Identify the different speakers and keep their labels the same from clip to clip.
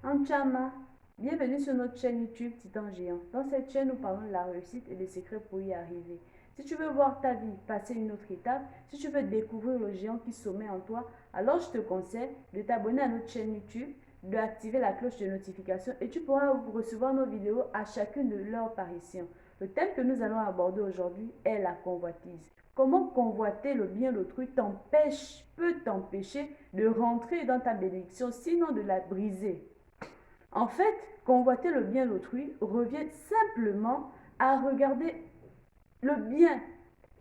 Speaker 1: Anchama, bienvenue sur notre chaîne YouTube Titan Géant. Dans cette chaîne, nous parlons de la réussite et des secrets pour y arriver. Si tu veux voir ta vie passer une autre étape, si tu veux découvrir le géant qui sommeille en toi, alors je te conseille de t'abonner à notre chaîne YouTube, d'activer la cloche de notification et tu pourras recevoir nos vidéos à chacune de leur apparition. Le thème que nous allons aborder aujourd'hui est la convoitise. Comment convoiter le bien d'autrui peut t'empêcher de rentrer dans ta bénédiction, sinon de la briser. En fait, convoiter le bien d'autrui revient simplement à regarder le bien,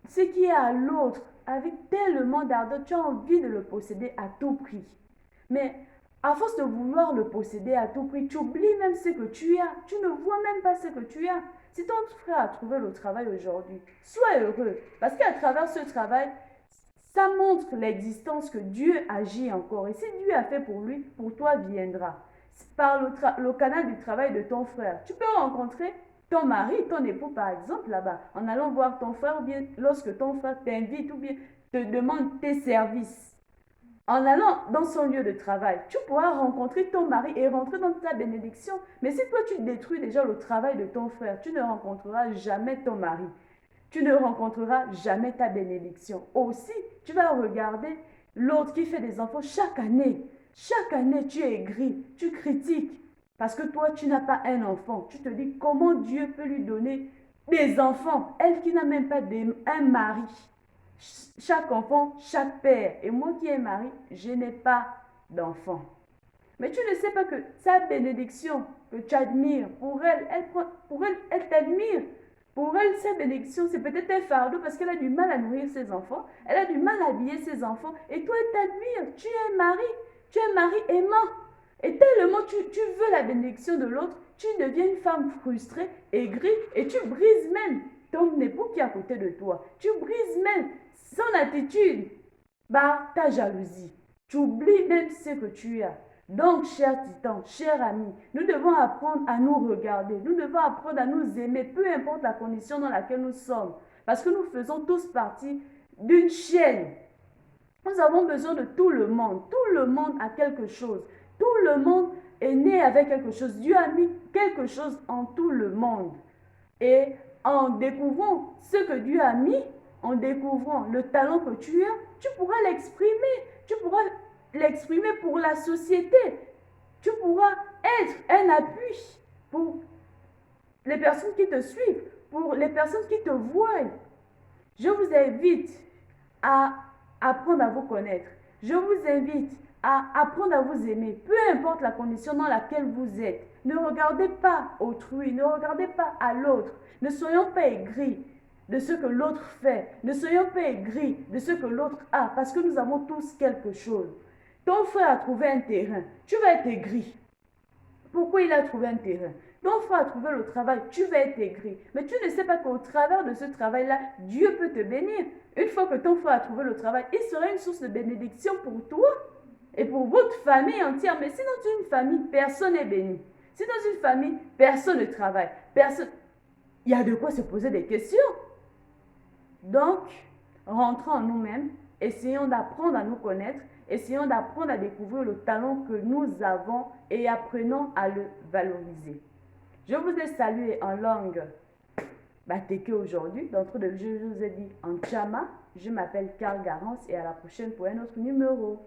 Speaker 1: ce qui est à l'autre, avec tellement d'ardeur, tu as envie de le posséder à tout prix. Mais à force de vouloir le posséder à tout prix, tu oublies même ce que tu as. Tu ne vois même pas ce que tu as. Si ton frère a trouvé le travail aujourd'hui, sois heureux. Parce qu'à travers ce travail, ça montre l'existence que Dieu agit encore. Et si Dieu a fait pour lui, pour toi viendra. Par le canal du travail de ton frère, tu peux rencontrer ton mari, ton époux par exemple là-bas, en allant voir ton frère, ou bien lorsque ton frère t'invite ou bien te demande tes services. En allant dans son lieu de travail, tu pourras rencontrer ton mari et rentrer dans ta bénédiction. Mais si toi tu détruis déjà le travail de ton frère, tu ne rencontreras jamais ton mari. Tu ne rencontreras jamais ta bénédiction. Aussi, tu vas regarder l'autre qui fait des enfants chaque année. Chaque année, tu es aigri, tu critiques. Parce que toi, tu n'as pas un enfant. Tu te dis comment Dieu peut lui donner des enfants, elle qui n'a même pas un mari. Chaque enfant, chaque père. Et moi qui ai mari, je n'ai pas d'enfant. Mais tu ne sais pas que sa bénédiction que tu admires, pour elle t'admire. Pour elle, sa bénédiction, c'est peut-être un fardeau parce qu'elle a du mal à nourrir ses enfants, elle a du mal à habiller ses enfants, et toi, elle t'admire. Tu es un mari aimant. Et tellement tu veux la bénédiction de l'autre, tu deviens une femme frustrée, aigrie, et tu brises même ton époux qui est à côté de toi. Tu brises même son attitude, ta jalousie. Tu oublies même ce que tu as. Donc, cher titan, cher ami, nous devons apprendre à nous regarder. Nous devons apprendre à nous aimer, peu importe la condition dans laquelle nous sommes. Parce que nous faisons tous partie d'une chaîne. Nous avons besoin de tout le monde. Tout le monde a quelque chose. Tout le monde est né avec quelque chose. Dieu a mis quelque chose en tout le monde. Et en découvrant ce que Dieu a mis, en découvrant le talent que tu as, tu pourras l'exprimer. Tu pourras l'exprimer pour la société. Tu pourras être un appui pour les personnes qui te suivent, pour les personnes qui te voient. Je vous invite à apprendre à vous connaître. Je vous invite à apprendre à vous aimer, peu importe la condition dans laquelle vous êtes. Ne regardez pas autrui, ne regardez pas à l'autre. Ne soyons pas aigris de ce que l'autre fait. Ne soyons pas aigris de ce que l'autre a, parce que nous avons tous quelque chose. Ton frère a trouvé un terrain, tu vas être aigri. Pourquoi il a trouvé un terrain? Ton frère a trouvé le travail, tu vas être aigri. Mais tu ne sais pas qu'au travers de ce travail-là, Dieu peut te bénir. Une fois que ton frère a trouvé le travail, il sera une source de bénédiction pour toi et pour votre famille entière. Mais si dans une famille, personne n'est béni, si dans une famille, personne ne travaille, il y a de quoi se poser des questions. Donc, rentrons en nous-mêmes, essayons d'apprendre à nous connaître, essayons d'apprendre à découvrir le talent que nous avons et apprenons à le valoriser. Je vous ai salué en langue Bateke aujourd'hui. D'entre deux, je vous ai dit en Chama. Je m'appelle Carl Garance et à la prochaine pour un autre numéro.